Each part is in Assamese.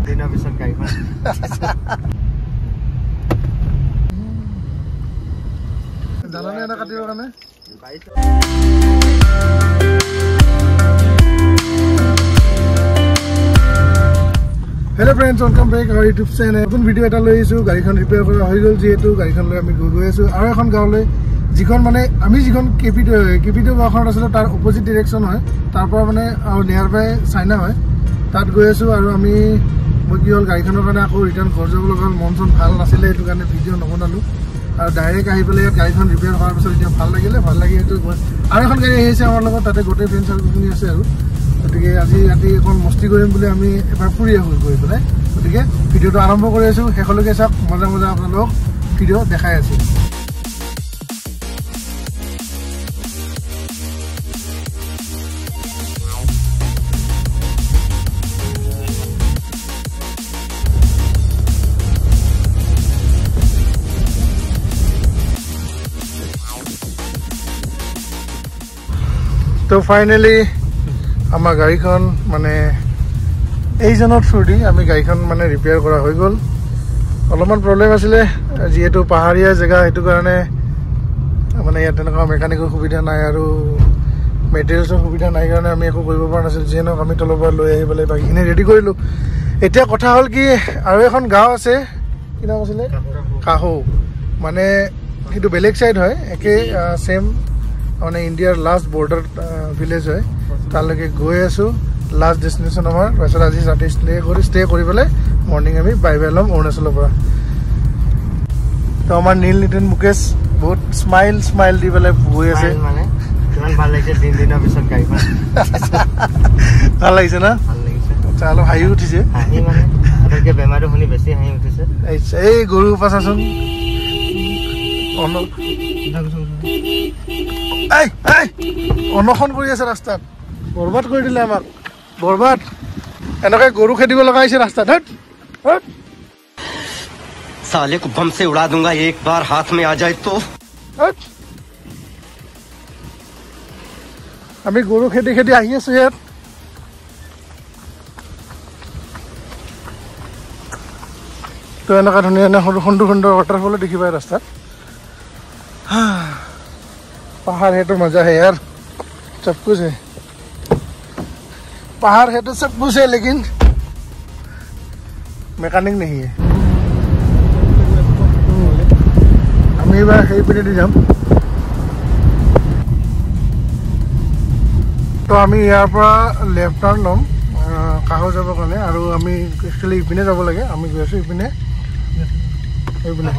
দিনৰ পিছত গাড়ীখন জানানে এটা কাটিবৰ কাৰণে Hello friends, welcome back to our YouTube channel. নতুন ভিডিও এটা লৈ আহিছো গাড়ীখন ৰিপেয়াৰ কৰা হৈ গ'ল যেহেতু গাড়ীখন লৈ আমি গৈ আছো আৰু এখন গাঁৱলৈ যিখন মানে আমি যিখন কেপিটো গাঁওখন আছিল তাৰ অপোজিট ডিৰেকশ্যন হয় তাৰ পৰা মানে নিয়াৰ বাই চাইনা হয় তাত গৈ আছো আৰু আমি মই কি হ'ল গাড়ীখনৰ কাৰণে আকৌ ৰিটাৰ্ণ ঘৰ যাব লগা হ'ল মন চন ভাল নাছিলে সেইটো কাৰণে ভিডিঅ' নবনালোঁ আৰু ডাইৰেক্ট আহি পেলাই ইয়াত গাড়ীখন ৰিপেয়াৰ কৰাৰ পিছত এতিয়া ভাল লাগি সেইটো আৰু এখন গাড়ী আহিছে আমাৰ লগত তাতে গোটেই ফ্ৰেণ্ড চাৰ্কলখিনি আছে আৰু গতিকে আজি ৰাতি এখন মস্তি কৰিম বুলি আমি এবাৰ ফুৰি আহোঁ গৈ পেলাই গতিকে ভিডিঅ'টো আৰম্ভ কৰি আছোঁ শেষলৈকে চাওক মজা আপোনালোকক ভিডিঅ' দেখাই আছোঁ তো ফাইনেলি আমাৰ গাড়ীখন মানে এইজনৰ থ্ৰু দি আমি গাড়ীখন মানে ৰিপেয়াৰ কৰা হৈ গ'ল অলপমান প্ৰব্লেম আছিলে যিহেতু পাহাৰীয়া জেগা সেইটো কাৰণে মানে ইয়াত তেনেকুৱা মেকানিকৰ সুবিধা নাই আৰু মেটেৰিয়েলছৰ সুবিধা নাই কাৰণে আমি একো কৰিব পৰা নাছিলোঁ যিয়ে নহওক আমি তলৰ পৰা লৈ আহি পেলাই বাকীখিনি ৰেডি কৰিলোঁ এতিয়া কথা হ'ল কি আৰু এখন গাঁও আছে কি নাম আছিলে কাহো মানে সেইটো বেলেগ ছাইড হয় একে ছেইম মানে ইণ্ডিয়াৰ লাষ্ট বৰ্ডাৰ ভিলেজ হয় তালৈকে গৈ আছোঁ লাষ্ট ডেষ্টিনেশ্যন আমাৰ তাৰপিছত আজি ৰাতি ষ্টে কৰি পেলাই মৰ্ণিং আমি বাই ল'ম অৰুণাচলৰ পৰা তো আমাৰ নীল নিতিন মুকেশ বহুত স্মাইল দি পেলাই গৈ আছে মানে কিমান ভাল লাগিছে দিনৰ পিছত গাড়ীখন ভাল লাগিছে না আচ্ছা অলপ হাঁহি উঠিছে মানে আটাইতকৈ বেমাৰটো শুনি বেছি হাঁহি উঠিছে এই গৰু পাছাচোন অনশন কৰি আছে ৰাস্তাত বৰবাদ কৰি দিলে আমাক বৰবাদ এনেকৈ গৰু খেদিব লগা হৈছে ৰাস্তাত साले को बम से उड़ा दूंगा एक बार हाथ में आ जाए तो আমি গৰু খেদি আহি আছো ইয়াত তো এনেকুৱা ধুনীয়া সুন্দৰ ৱাটাৰফলো দেখিবা ৰাস্তাত पहाड़ है तो मजा है यार सब कुछ है पहाड़ है तो सब कुछ है लेकिन मैकेनिक नहीं है हम ये बार सही पे नहीं जाम तो हम यार पर लेफ्ट टर्न लम काहो যাব কাৰণে আৰু আমি একচুয়ালি ইপিনে যাব লাগে আমি গৈ আছো ইপিনে ইপিনে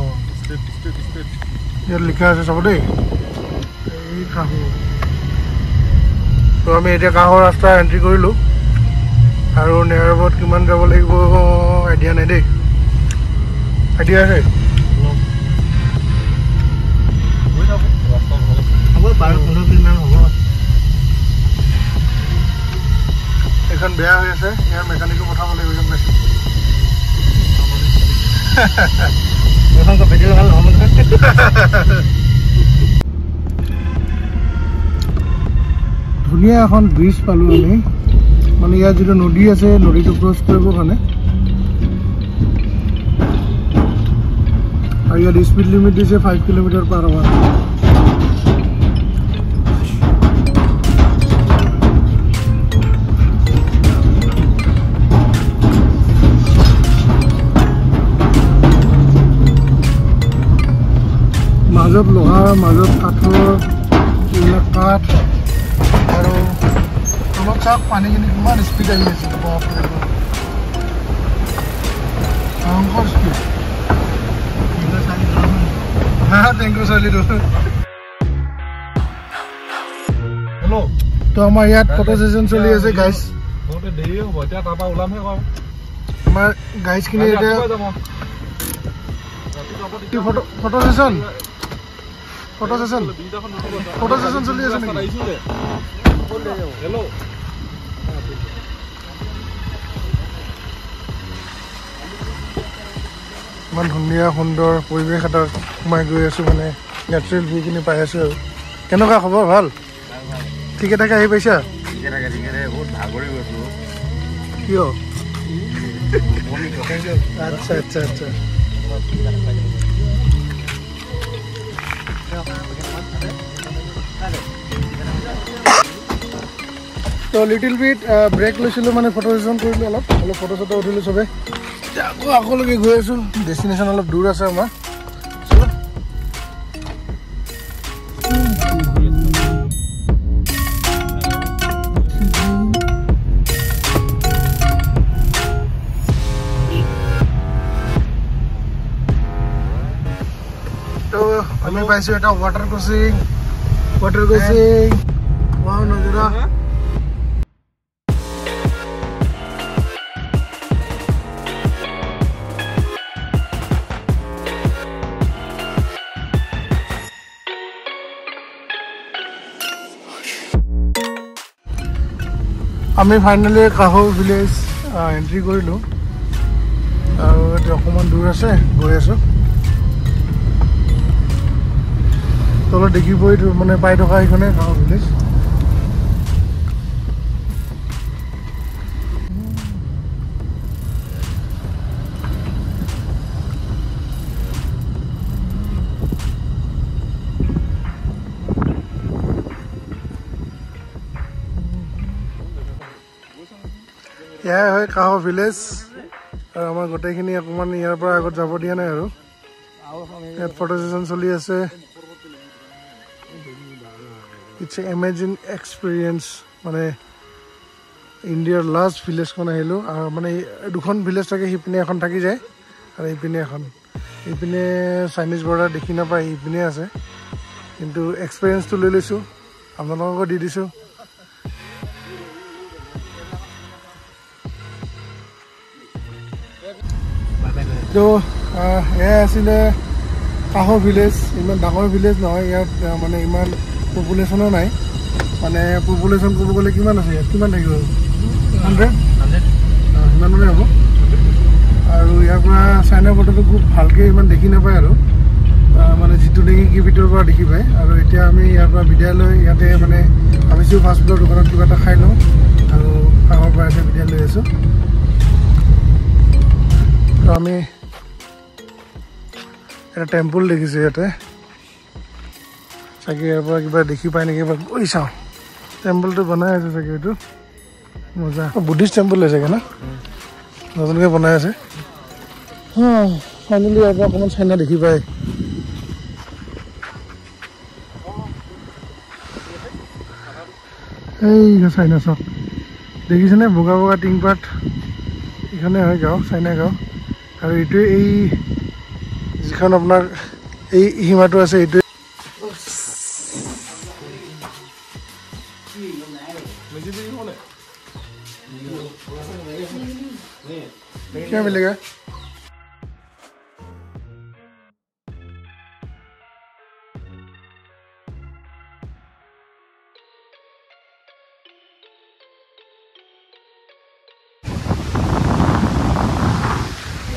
ইয়াত লিখা আছে সব দেই কাহো তো আমি এতিয়া কাহো ৰাস্তা এন্ট্ৰি কৰিলোঁ আৰু নেয়াৰবত কিমান যাব লাগিব আইডিয়া নাই দেই আইডিয়া আছে এখন বেয়া হৈ আছে ইয়াৰ মেকানিকো পঠাব লাগিব যেন পাইছোঁ এখন ভিডিঅ' ভাল নহ'ব ধুনীয়া এখন ব্ৰিজ পালোঁ আমি মানে ইয়াত যিটো নদী আছে নদীটো ক্ৰছ কৰিবৰ কাৰণে আৰু ইয়াত স্পীড লিমিট দিছে 5 কিলোমিটাৰ পাৰ আৱাৰ মাজত লোহা মাজত কাঠৰ এইবিলাক কাঠ আৰু তলত চাওক পানীখিনি কিমান স্পীড আহি আছে ভয়ংকৰ স্পীড থেংক ইউ চাৰ্লিটো হেল্ল' তো আমাৰ ইয়াত ফটো ছেশ্যন চলি আছে গাইজ দেৰি হ'ব এতিয়া তাৰপৰা ওলামহে কওঁ আমাৰ গাইজখিনি এতিয়া ফটো ছেশ্যন চলি আছে নেকি হেল্ল' ইমান ধুনীয়া সুন্দৰ পৰিৱেশ এটাত সোমাই গৈ আছোঁ মানে নেচাৰেল ভিউখিনি পাই আছোঁ আৰু কেনেকুৱা খবৰ ভাল ঠিকে থাকে আহি পাইছা বহুত ভাগৰি গৈছোঁ কিয় আচ্ছা আচ্ছা আচ্ছা তো লিটিল বিট ব্ৰেক লৈছিলোঁ মানে ফটো সেশ্যন কৰিলোঁ অলপ ফটো চটো উঠিলোঁ চবে আকৌ আগলৈকে গৈ আছোঁ ডেষ্টিনেশ্যন অলপ দূৰ আছে আমাৰ তো আমি পাইছোঁ এটা ৱাটাৰ ক্ৰচিং ৱাও নজৰা আমি ফাইনেলি কাহো ভিলেজ এন্ট্ৰি কৰিলোঁ আৰু এতিয়া অকণমান দূৰ আছে গৈ আছোঁ তলত দেখিবই মানে পাই থকা এইখনে কাহো ভিলেজ এয়াই হয় কাহো ভিলেজ আৰু আমাৰ গোটেইখিনি অকণমান ইয়াৰ পৰা আগত যাব দিয়া নাই আৰু ইয়াত ফটো সেশ্যন চলি আছে ইটছ এ এমেজিং এক্সপিৰিয়েঞ্চ মানে ইণ্ডিয়াৰ লাষ্ট ভিলেজখন আহিলোঁ আৰু মানে দুখন ভিলেজ থাকে সিপিনে এখন থাকি যায় আৰু ইপিনে এখন ইপিনে চাইনিজ বৰ্ডাৰ দেখি নাপায় ইপিনে আছে কিন্তু এক্সপিৰিয়েঞ্চটো লৈ লৈছোঁ আপোনালোককো দি দিছোঁ তো এয়াই আছিলে কাহো ভিলেজ ইমান ডাঙৰ ভিলেজ নহয় ইয়াত মানে ইমান পপুলেশ্যনো নাই মানে পপুলেশ্যন ক'ব গ'লে কিমান আছে ইয়াত কিমান থাকিব 100 সিমানৰে হ'ব আৰু ইয়াৰ পৰা চাইনা ফটোটো খুব ভালকৈ ইমান দেখি নাপায় আৰু মানে যিটো নেকি কি ভিতৰৰ পৰা দেখি পায় আৰু এতিয়া আমি ইয়াৰ পৰা বিদায় লৈ ইয়াতে মানে ভাবিছোঁ ফাষ্ট ফুডৰ দোকানত কিবা এটা খাই লওঁ আৰু কাহৰ পৰা এতিয়া বিদায় লৈ আছোঁ তো আমি এটা টেম্পল দেখিছোঁ ইয়াতে চাগে ইয়াৰ পৰা কিবা দেখি পাই নেকি এবাৰ গৈ চাওঁ টেম্পলটো বনাই আছে চাগে এইটো মজা বুদ্ধিষ্ট টেম্পল হয় চাগে ন নতুনকৈ বনাই আছে ফাইনেলি ইয়াৰ পৰা অকণমান চাইনা দেখি পায় এই চাইনা চক দেখিছেনে বগা বগা টিংপাত এইখনে হয় গাঁও চাইনা গাঁও আৰু এইটোৱে এই যিখন আপোনাৰ এই সীমাটো আছে এইটোৱে क्या मिलेगा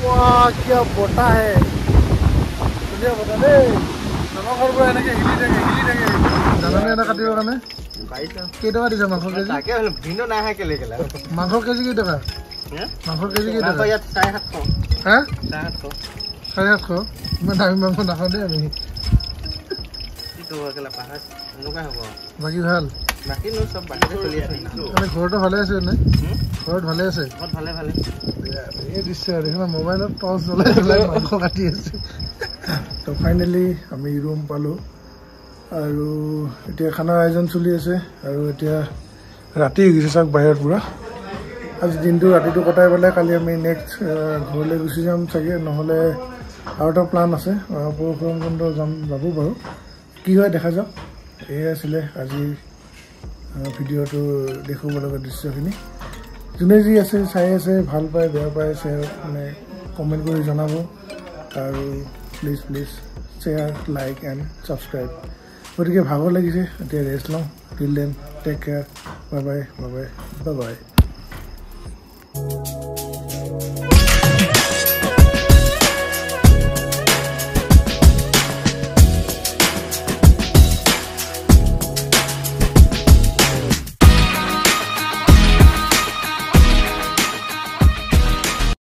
वाह क्या बोटा है तुझे बता दे नमकर को एने के हिली देगे जानाने एना काटिर কাৰণে কেই টকা দিছে মাংস কেজি তাকে হল ভিন্ন না হে কেলে গলা মাংস কেজি কেই টকা মাংস কেজি কেই টকা ইয়াত 750 হ্যাঁ 750 ইমান দামী মাংস নাখাওঁ দেই আমি ইটো গলা পাহাত অনুকা হ'ব বাকি ভাল বাকি নো সব বাকিতে চলি আছে মানে ঘৰটো ভালে আছে নে ঘৰত ভালে আছে বহুত ভালে ভালে এই দৃশ্য দেখুন মোবাইলত টৰ্চ জ্বলাই মাংস কাটি আছে তো ফাইনেলি আমি ৰুম পালোঁ আৰু এতিয়া খানাৰ আয়োজন চলি আছে আৰু এতিয়া ৰাতি হৈ গৈছে চাওক বাহিৰত পুৰা আজি দিনটো ৰাতিটো কটাই পেলাই কালি আমি নেক্সট ঘৰলৈ গুচি যাম চাগে নহ'লে আৰু এটা প্লান আছে পৰশুৰামকুণ্ড যাবো বাৰু কি হয় দেখা যাওক এয়াই আছিলে আজি ভিডিঅ'টো দেখুৱাব লগা দৃশ্যখিনি যোনে যি আছে চাই আছে ভাল পায় বেয়া পায় শ্বেয়াৰ মানে কমেণ্ট কৰি জনাব আৰু please share like and subscribe গতিকে ভাগৰ লাগিছে এতিয়া ৰেষ্ট লওঁ till then take care bye বাই